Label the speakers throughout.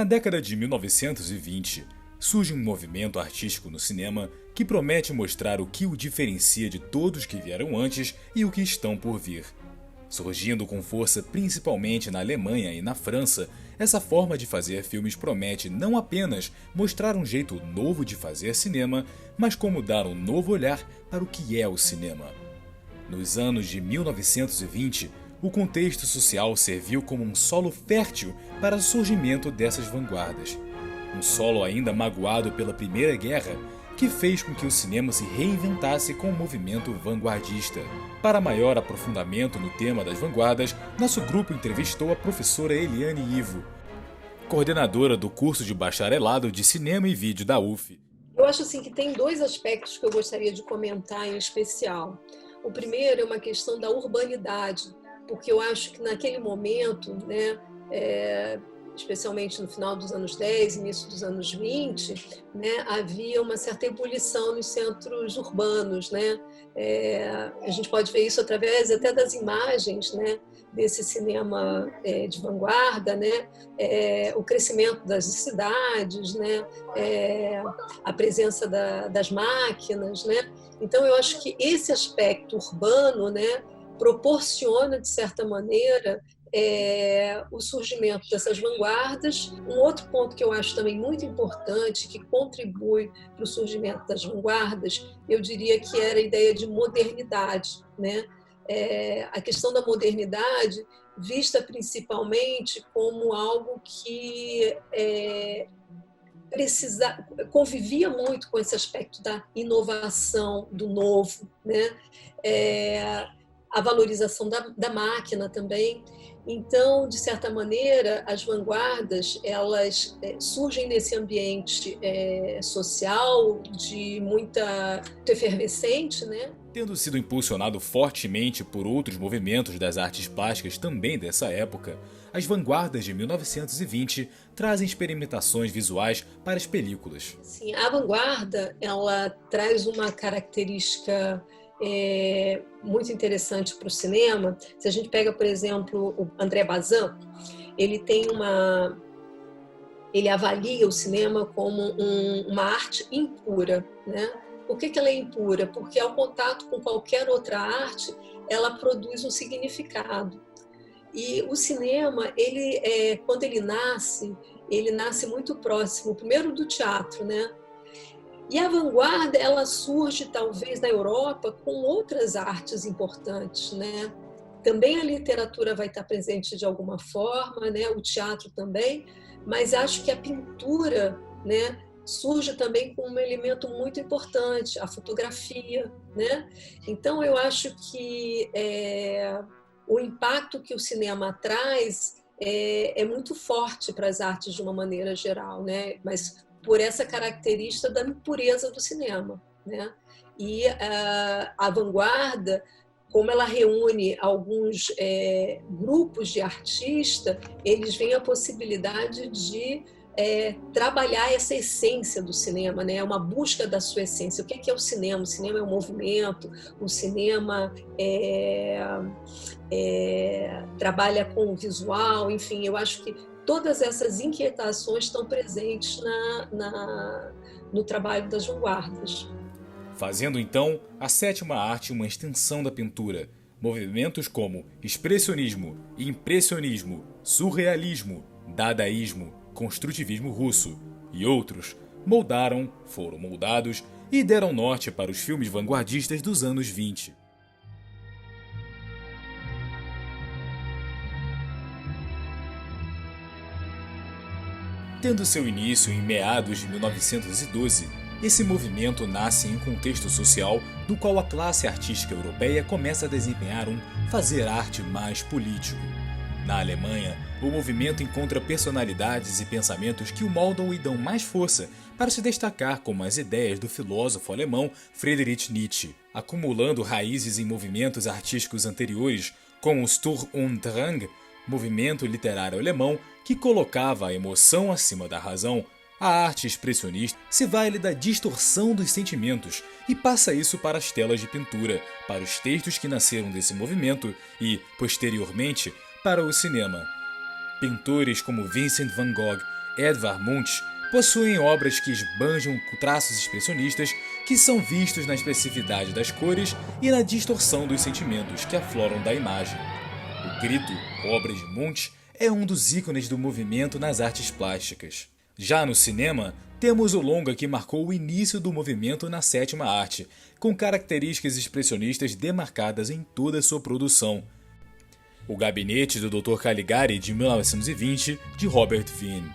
Speaker 1: Na década de 1920, surge um movimento artístico no cinema que promete mostrar o que o diferencia de todos que vieram antes e o que estão por vir. Surgindo com força principalmente na Alemanha e na França, essa forma de fazer filmes promete não apenas mostrar um jeito novo de fazer cinema, mas como dar um novo olhar para o que é o cinema. Nos anos de 1920, o contexto social serviu como um solo fértil para o surgimento dessas vanguardas. Um solo ainda magoado pela Primeira Guerra, que fez com que o cinema se reinventasse com o movimento vanguardista. Para maior aprofundamento no tema das vanguardas, nosso grupo entrevistou a professora Eliane Ivo, coordenadora do curso de bacharelado de Cinema e Vídeo da UF.
Speaker 2: Eu acho assim que tem dois aspectos que eu gostaria de comentar em especial. O primeiro é uma questão da urbanidade, porque eu acho que naquele momento, especialmente no final dos anos 10, início dos anos 20, havia uma certa ebulição nos centros urbanos. A gente pode ver isso através até das imagens desse cinema de vanguarda, o crescimento das cidades, a presença das máquinas. Então, eu acho que esse aspecto urbano proporciona, de certa maneira, o surgimento dessas vanguardas. Um outro ponto que eu acho também muito importante, que contribui para o surgimento das vanguardas, eu diria que era a ideia de modernidade. A questão da modernidade vista principalmente como algo que convivia muito com esse aspecto da inovação, do novo, a valorização da máquina também. Então, de certa maneira, as vanguardas elas surgem nesse ambiente social de muita efervescente,
Speaker 1: Tendo sido impulsionado fortemente por outros movimentos das artes plásticas também dessa época, as vanguardas de 1920 trazem experimentações visuais para as películas.
Speaker 2: Sim, a vanguarda ela traz uma característica muito interessante para o cinema. Se a gente pega, por exemplo, o André Bazin, ele avalia o cinema como uma arte impura. Por que ela é impura? Porque ao contato com qualquer outra arte, ela produz um significado. E o cinema, quando ele nasce muito próximo, primeiro do teatro, E a vanguarda, ela surge talvez na Europa com outras artes importantes, Também a literatura vai estar presente de alguma forma, o teatro também, mas acho que a pintura, surge também com um elemento muito importante, a fotografia, Então eu acho que o impacto que o cinema traz é muito forte para as artes de uma maneira geral, Mas por essa característica da impureza do cinema. E a vanguarda, como ela reúne alguns grupos de artistas, eles veem a possibilidade de trabalhar essa essência do cinema, uma busca da sua essência. O que é o cinema? O cinema é um movimento, o cinema trabalha com o visual, enfim, eu acho que todas essas inquietações estão presentes no trabalho das vanguardas.
Speaker 1: Fazendo então a sétima arte uma extensão da pintura. Movimentos como expressionismo, impressionismo, surrealismo, dadaísmo, construtivismo russo e outros foram moldados e deram norte para os filmes vanguardistas dos anos 20. Tendo seu início em meados de 1912, esse movimento nasce em um contexto social no qual a classe artística europeia começa a desempenhar um fazer arte mais político. Na Alemanha, o movimento encontra personalidades e pensamentos que o moldam e dão mais força para se destacar, como as ideias do filósofo alemão Friedrich Nietzsche, acumulando raízes em movimentos artísticos anteriores, como o Sturm und Drang, movimento literário alemão que colocava a emoção acima da razão. A arte expressionista se vale da distorção dos sentimentos e passa isso para as telas de pintura, para os textos que nasceram desse movimento e, posteriormente, para o cinema. Pintores como Vincent van Gogh Edvard Munch possuem obras que esbanjam traços expressionistas que são vistos na expressividade das cores e na distorção dos sentimentos que afloram da imagem. O Grito, obra de Munch, é um dos ícones do movimento nas artes plásticas. Já no cinema, temos o longa que marcou o início do movimento na sétima arte, com características expressionistas demarcadas em toda sua produção. O Gabinete do Dr. Caligari, de 1920, de Robert Wiene.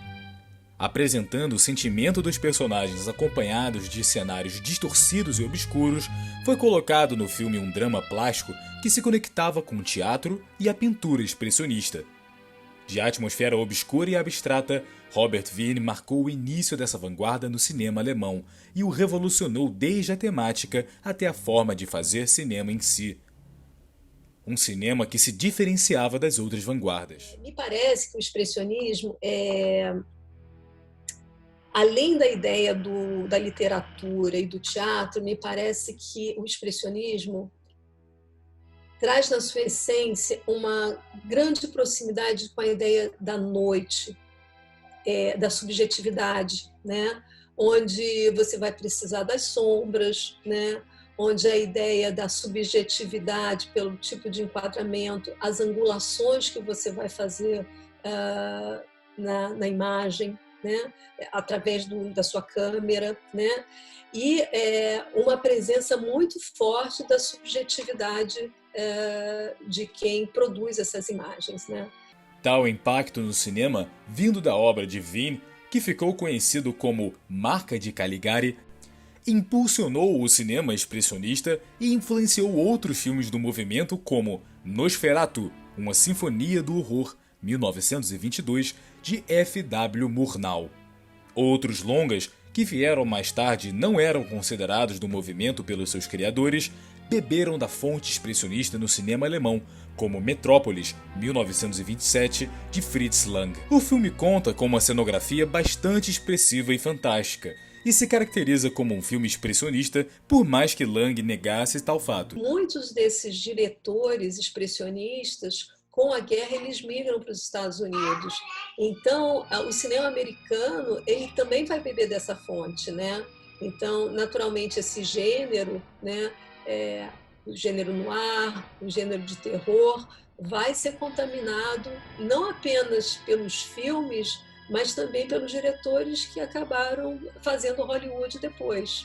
Speaker 1: Apresentando o sentimento dos personagens acompanhados de cenários distorcidos e obscuros, foi colocado no filme um drama plástico que se conectava com o teatro e a pintura expressionista. De atmosfera obscura e abstrata, Robert Wiene marcou o início dessa vanguarda no cinema alemão e o revolucionou desde a temática até a forma de fazer cinema em si. Um cinema que se diferenciava das outras vanguardas.
Speaker 2: Me parece que o expressionismo além da ideia da literatura e do teatro, me parece que o expressionismo traz na sua essência uma grande proximidade com a ideia da noite, da subjetividade, né? Onde você vai precisar das sombras, né? Onde a ideia da subjetividade pelo tipo de enquadramento, as angulações que você vai fazer na imagem, né? Através da sua câmera, né? E uma presença muito forte da subjetividade de quem produz essas imagens, né?
Speaker 1: Tal impacto no cinema, vindo da obra de Wiene, que ficou conhecido como Marca de Caligari, impulsionou o cinema expressionista e influenciou outros filmes do movimento como Nosferatu, uma sinfonia do horror, 1922, de F.W. Murnau. Outros longas, que vieram mais tarde e não eram considerados do movimento pelos seus criadores, beberam da fonte expressionista no cinema alemão, como Metrópolis, 1927, de Fritz Lang. O filme conta com uma cenografia bastante expressiva e fantástica, e se caracteriza como um filme expressionista, por mais que Lang negasse tal fato.
Speaker 2: Muitos desses diretores expressionistas, com a guerra, eles migram para os Estados Unidos. Então, o cinema americano, ele também vai beber dessa fonte, né? Então, naturalmente, esse gênero, né, o gênero noir, o gênero de terror, vai ser contaminado não apenas pelos filmes, mas também pelos diretores que acabaram fazendo Hollywood depois.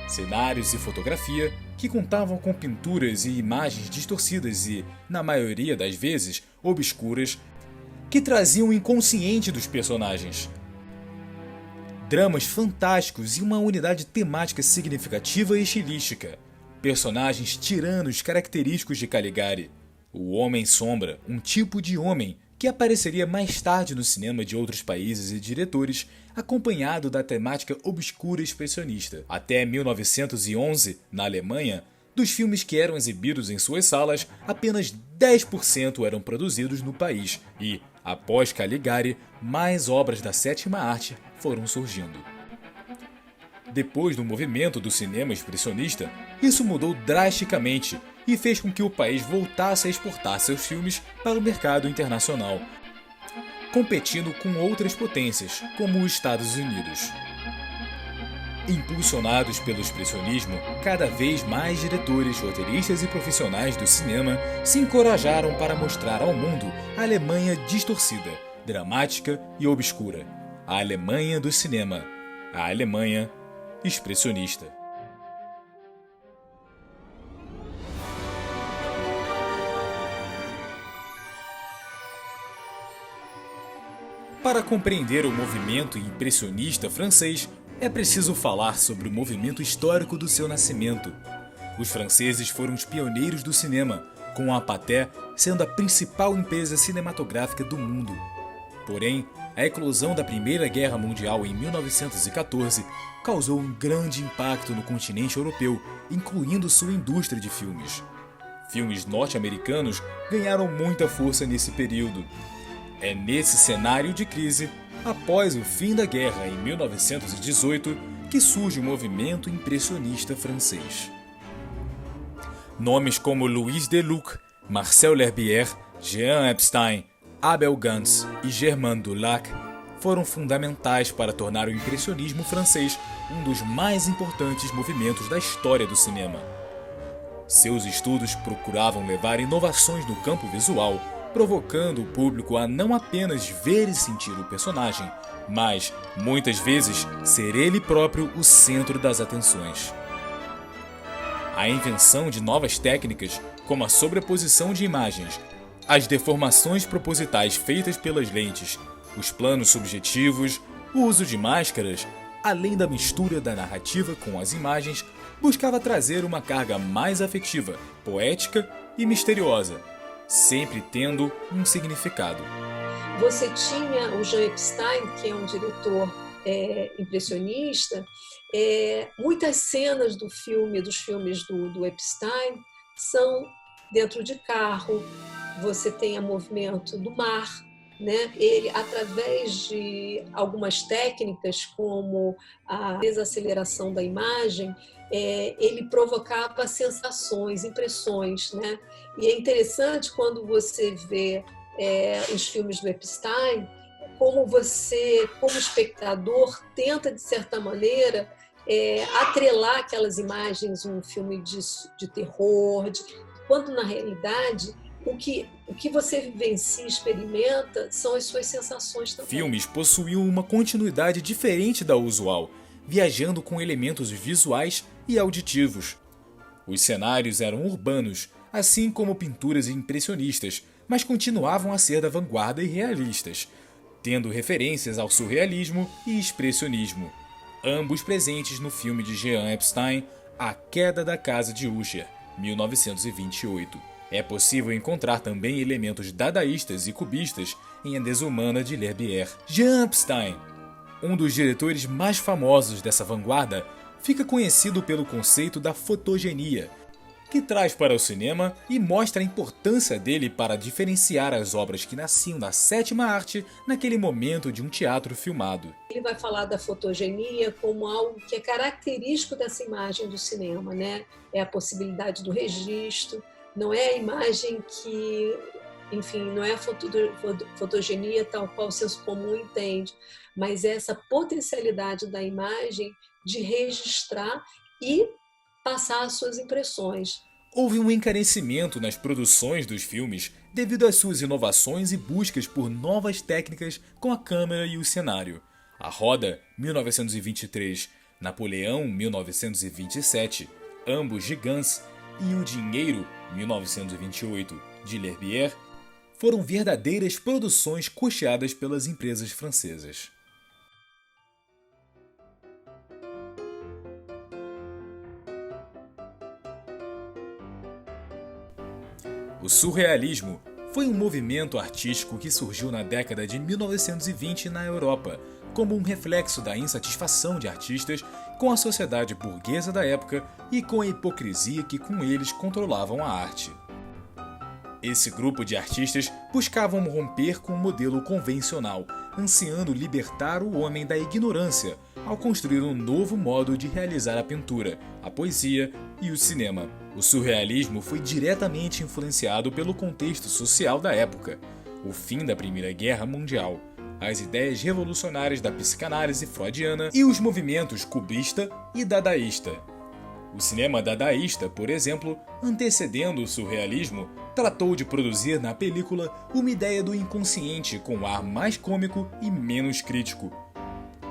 Speaker 1: Cenários e fotografia que contavam com pinturas e imagens distorcidas e, na maioria das vezes, obscuras, que traziam o inconsciente dos personagens. Dramas fantásticos e uma unidade temática significativa e estilística. Personagens tiranos característicos de Caligari. O Homem-Sombra, um tipo de homem que apareceria mais tarde no cinema de outros países e diretores, acompanhado da temática obscura expressionista. Até 1911, na Alemanha, dos filmes que eram exibidos em suas salas, apenas 10% eram produzidos no país e, após Caligari, mais obras da sétima arte foram surgindo. Depois do movimento do cinema expressionista, isso mudou drasticamente e fez com que o país voltasse a exportar seus filmes para o mercado internacional, competindo com outras potências, como os Estados Unidos. Impulsionados pelo expressionismo, cada vez mais diretores, roteiristas e profissionais do cinema se encorajaram para mostrar ao mundo a Alemanha distorcida, dramática e obscura. A Alemanha do cinema. A Alemanha expressionista. Para compreender o movimento impressionista francês, é preciso falar sobre o movimento histórico do seu nascimento. Os franceses foram os pioneiros do cinema, com a Pathé sendo a principal empresa cinematográfica do mundo. Porém, a eclosão da Primeira Guerra Mundial em 1914 causou um grande impacto no continente europeu, incluindo sua indústria de filmes. Filmes norte-americanos ganharam muita força nesse período. É nesse cenário de crise, após o fim da guerra em 1918, que surge o movimento impressionista francês. Nomes como Louis Deluc, Marcel L'Herbier, Jean Epstein, Abel Gance e Germain Dulac foram fundamentais para tornar o impressionismo francês um dos mais importantes movimentos da história do cinema. Seus estudos procuravam levar inovações no campo visual, provocando o público a não apenas ver e sentir o personagem, mas, muitas vezes, ser ele próprio o centro das atenções. A invenção de novas técnicas, como a sobreposição de imagens, as deformações propositais feitas pelas lentes, os planos subjetivos, o uso de máscaras, além da mistura da narrativa com as imagens, buscava trazer uma carga mais afetiva, poética e misteriosa, sempre tendo um significado.
Speaker 2: Você tinha o Jean Epstein, que é um diretor impressionista. Muitas cenas dos filmes do Epstein são dentro de carro. Você tem o movimento do mar, né? Ele, através de algumas técnicas, como a desaceleração da imagem, ele provocava sensações, impressões, né? E é interessante quando você vê os filmes do Epstein, como você, como espectador, tenta, de certa maneira, atrelar aquelas imagens um filme de terror, quando, na realidade, o que você vivencia e experimenta são as suas sensações também.
Speaker 1: Filmes possuíam uma continuidade diferente da usual, viajando com elementos visuais e auditivos. Os cenários eram urbanos, assim como pinturas impressionistas, mas continuavam a ser da vanguarda e realistas, tendo referências ao surrealismo e expressionismo, ambos presentes no filme de Jean Epstein, A Queda da Casa de Usher, 1928. É possível encontrar também elementos dadaístas e cubistas em A Desumana de L'Herbier. Jean Epstein, um dos diretores mais famosos dessa vanguarda, fica conhecido pelo conceito da fotogenia, que traz para o cinema e mostra a importância dele para diferenciar as obras que nasciam da sétima arte naquele momento de um teatro filmado.
Speaker 2: Ele vai falar da fotogenia como algo que é característico dessa imagem do cinema, né? É a possibilidade do registro, não é a imagem que, enfim, não é a fotogenia tal qual o senso comum entende, mas é essa potencialidade da imagem de registrar e passar as suas impressões.
Speaker 1: Houve um encarecimento nas produções dos filmes devido às suas inovações e buscas por novas técnicas com a câmera e o cenário. A Roda, 1923, Napoleão, 1927, ambos de Gans, e O Dinheiro, 1928, de L'Herbier, foram verdadeiras produções custeadas pelas empresas francesas. O surrealismo foi um movimento artístico que surgiu na década de 1920 na Europa, como um reflexo da insatisfação de artistas com a sociedade burguesa da época e com a hipocrisia que com eles controlavam a arte. Esse grupo de artistas buscavam romper com o modelo convencional, ansiando libertar o homem da ignorância, ao construir um novo modo de realizar a pintura, a poesia e o cinema. O surrealismo foi diretamente influenciado pelo contexto social da época, o fim da Primeira Guerra Mundial, as ideias revolucionárias da psicanálise freudiana e os movimentos cubista e dadaísta. O cinema dadaísta, por exemplo, antecedendo o surrealismo, tratou de produzir na película uma ideia do inconsciente com ar mais cômico e menos crítico.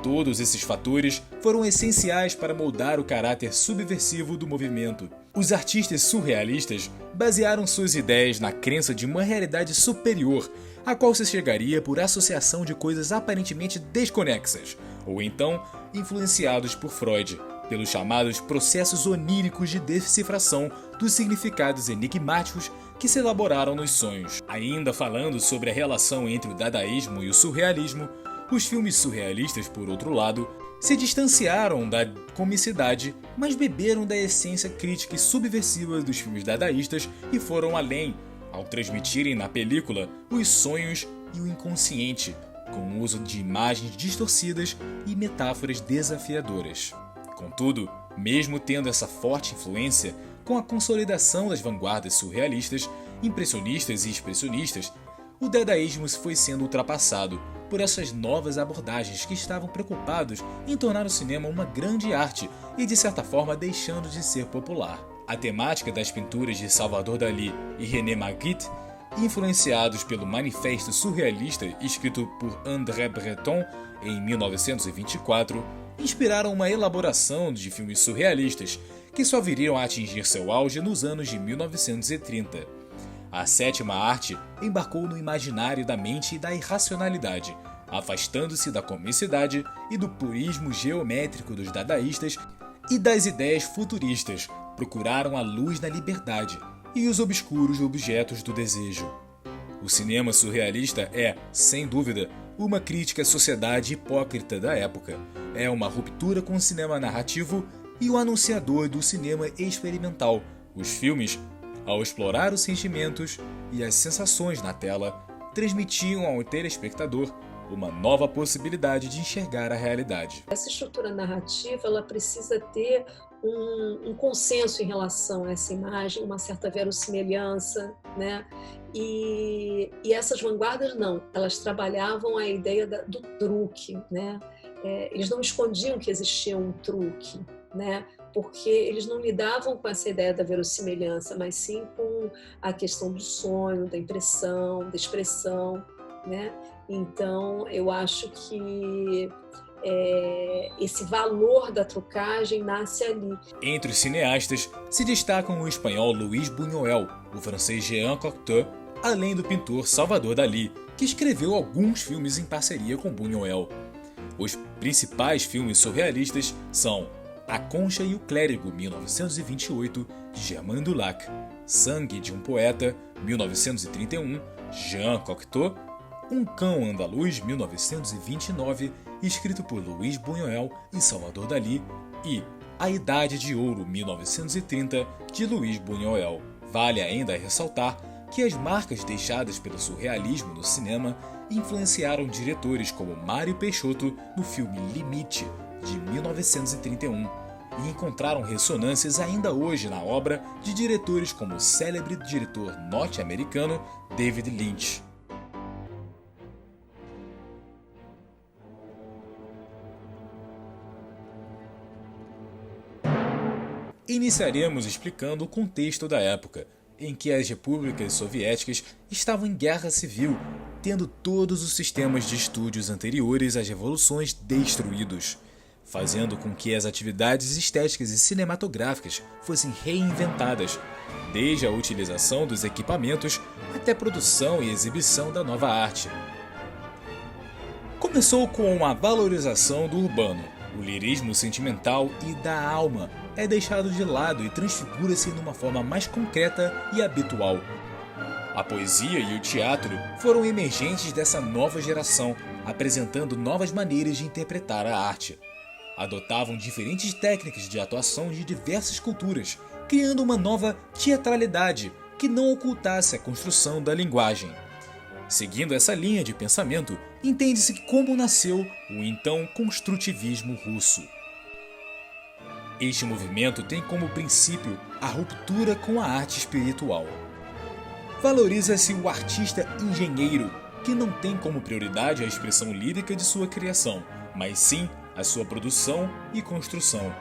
Speaker 1: Todos esses fatores foram essenciais para moldar o caráter subversivo do movimento. Os artistas surrealistas basearam suas ideias na crença de uma realidade superior, a qual se chegaria por associação de coisas aparentemente desconexas, ou então influenciados por Freud, pelos chamados processos oníricos de decifração dos significados enigmáticos que se elaboraram nos sonhos. Ainda falando sobre a relação entre o dadaísmo e o surrealismo, os filmes surrealistas, por outro lado, se distanciaram da comicidade, mas beberam da essência crítica e subversiva dos filmes dadaístas e foram além, ao transmitirem na película os sonhos e o inconsciente, com o uso de imagens distorcidas e metáforas desafiadoras. Contudo, mesmo tendo essa forte influência, com a consolidação das vanguardas surrealistas, impressionistas e expressionistas, o dadaísmo foi sendo ultrapassado por essas novas abordagens que estavam preocupados em tornar o cinema uma grande arte e, de certa forma, deixando de ser popular. A temática das pinturas de Salvador Dalí e René Magritte, influenciados pelo Manifesto Surrealista escrito por André Breton em 1924, inspiraram uma elaboração de filmes surrealistas que só viriam a atingir seu auge nos anos de 1930. A sétima arte embarcou no imaginário da mente e da irracionalidade, afastando-se da comicidade e do purismo geométrico dos dadaístas e das ideias futuristas, procuraram a luz na liberdade e os obscuros objetos do desejo. O cinema surrealista é, sem dúvida, uma crítica à sociedade hipócrita da época. É uma ruptura com o cinema narrativo e o anunciador do cinema experimental. Os filmes, ao explorar os sentimentos e as sensações na tela, transmitiam ao telespectador uma nova possibilidade de enxergar a realidade.
Speaker 2: Essa estrutura narrativa ela precisa ter um consenso em relação a essa imagem, uma certa verossimilhança, né? E essas vanguardas não, elas trabalhavam a ideia do truque, né? Eles não escondiam que existia um truque, né? Porque eles não lidavam com essa ideia da verossimilhança, mas sim com a questão do sonho, da impressão, da expressão, né? Então, eu acho que esse valor da trucagem nasce ali.
Speaker 1: Entre os cineastas se destacam o espanhol Luis Buñuel, o francês Jean Cocteau, além do pintor Salvador Dalí, que escreveu alguns filmes em parceria com Buñuel. Os principais filmes surrealistas são A Concha e o Clérigo, 1928, de Germain Dulac, Sangue de um Poeta, 1931, Jean Cocteau, Um Cão Andaluz, 1929, escrito por Luis Buñuel e Salvador Dalí, e A Idade de Ouro, 1930, de Luis Buñuel. Vale ainda ressaltar que as marcas deixadas pelo surrealismo no cinema influenciaram diretores como Mário Peixoto no filme Limite, de 1931, e encontraram ressonâncias ainda hoje na obra de diretores como o célebre diretor norte-americano David Lynch. Iniciaremos explicando o contexto da época, em que as repúblicas soviéticas estavam em guerra civil, tendo todos os sistemas de estúdios anteriores às revoluções destruídos, fazendo com que as atividades estéticas e cinematográficas fossem reinventadas, desde a utilização dos equipamentos até a produção e exibição da nova arte. Começou com a valorização do urbano. O lirismo sentimental e da alma é deixado de lado e transfigura-se numa forma mais concreta e habitual. A poesia e o teatro foram emergentes dessa nova geração, apresentando novas maneiras de interpretar a arte. Adotavam diferentes técnicas de atuação de diversas culturas, criando uma nova teatralidade que não ocultasse a construção da linguagem. Seguindo essa linha de pensamento, entende-se como nasceu o então construtivismo russo. Este movimento tem como princípio a ruptura com a arte espiritual. Valoriza-se o artista engenheiro, que não tem como prioridade a expressão lírica de sua criação, mas sim a sua produção e construção.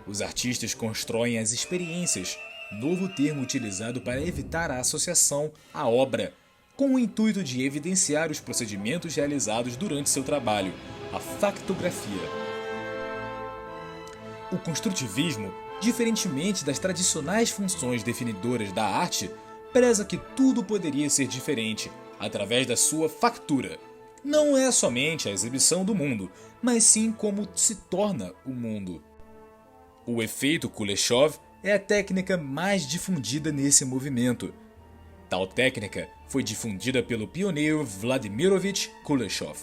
Speaker 1: Os artistas constroem as experiências, novo termo utilizado para evitar a associação à obra, com o intuito de evidenciar os procedimentos realizados durante seu trabalho, a factografia. O construtivismo, diferentemente das tradicionais funções definidoras da arte, preza que tudo poderia ser diferente através da sua factura. Não é somente a exibição do mundo, mas sim como se torna o mundo. O efeito Kuleshov é a técnica mais difundida nesse movimento. Tal técnica foi difundida pelo pioneiro Vladimirovich Kuleshov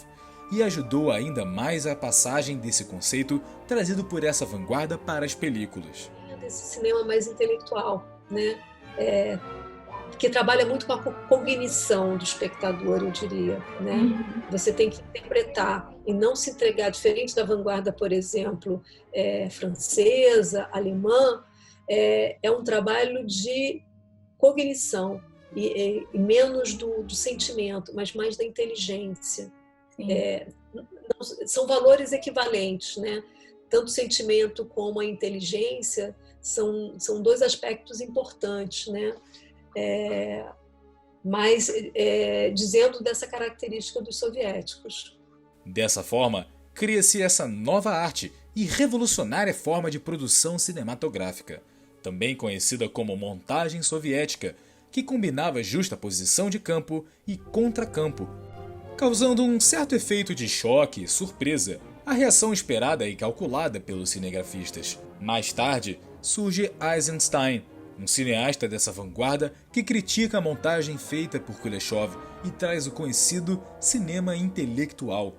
Speaker 1: e ajudou ainda mais a passagem desse conceito trazido por essa vanguarda para as películas.
Speaker 2: Esse cinema mais intelectual, né? Que trabalha muito com a cognição do espectador, eu diria, né? Você tem que interpretar e não se entregar, diferente da vanguarda, por exemplo, francesa, alemã, é um trabalho de cognição e menos do sentimento, mas mais da inteligência,
Speaker 3: Sim.
Speaker 2: São valores equivalentes, né? Tanto o sentimento como a inteligência são dois aspectos importantes, né? Mas dizendo dessa característica dos soviéticos.
Speaker 1: Dessa forma, cria-se essa nova arte e revolucionária forma de produção cinematográfica, também conhecida como montagem soviética, que combinava justaposição de campo e contracampo, causando um certo efeito de choque e surpresa, a reação esperada e calculada pelos cinegrafistas. Mais tarde, surge Eisenstein, um cineasta dessa vanguarda que critica a montagem feita por Kuleshov e traz o conhecido cinema intelectual.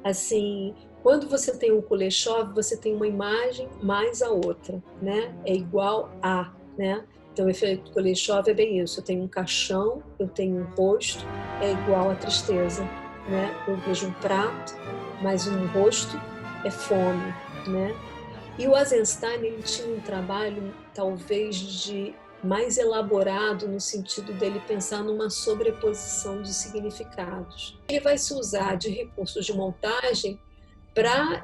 Speaker 2: Assim, quando você tem um Kuleshov, você tem uma imagem mais a outra, né? É igual a, né? Então, o efeito Kuleshov é bem isso. Eu tenho um caixão, eu tenho um rosto, é igual a tristeza, né? Eu vejo um prato, mas um rosto é fome, né? E o Eisenstein, ele tinha um trabalho, talvez, de mais elaborado no sentido dele pensar numa sobreposição de significados. Ele vai se usar de recursos de montagem para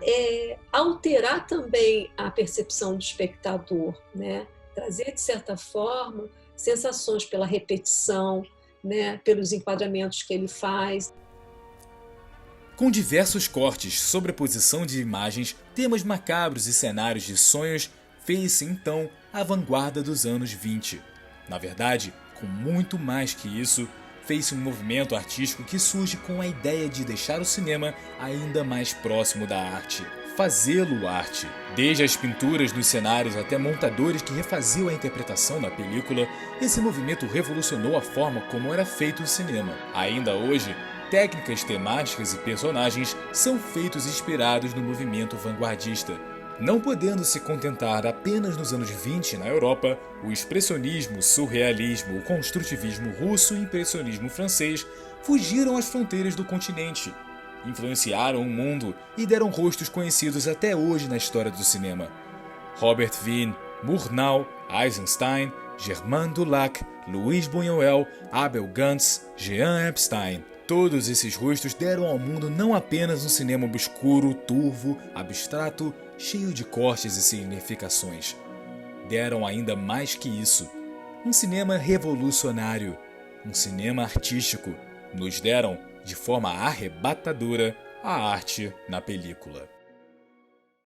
Speaker 2: alterar também a percepção do espectador, né? Trazer, de certa forma, sensações pela repetição, né? Pelos enquadramentos que ele faz.
Speaker 1: Com diversos cortes, sobreposição de imagens, temas macabros e cenários de sonhos, fez-se então a vanguarda dos anos 20. Na verdade, com muito mais que isso, fez-se um movimento artístico que surge com a ideia de deixar o cinema ainda mais próximo da arte, fazê-lo arte. Desde as pinturas nos cenários até montadores que refaziam a interpretação da película, esse movimento revolucionou a forma como era feito o cinema. Ainda hoje, técnicas temáticas e personagens são feitos inspirados no movimento vanguardista. Não podendo se contentar apenas nos anos 20 na Europa, o expressionismo, o surrealismo, o construtivismo russo e o impressionismo francês fugiram às fronteiras do continente, influenciaram o mundo e deram rostos conhecidos até hoje na história do cinema. Robert Wiene, Murnau, Eisenstein, Germain Dulac, Louis Buñuel, Abel Gance, Jean Epstein. Todos esses rostos deram ao mundo não apenas um cinema obscuro, turvo, abstrato, cheio de cortes e significações. Deram ainda mais que isso, um cinema revolucionário, um cinema artístico. Nos deram, de forma arrebatadora, a arte na película.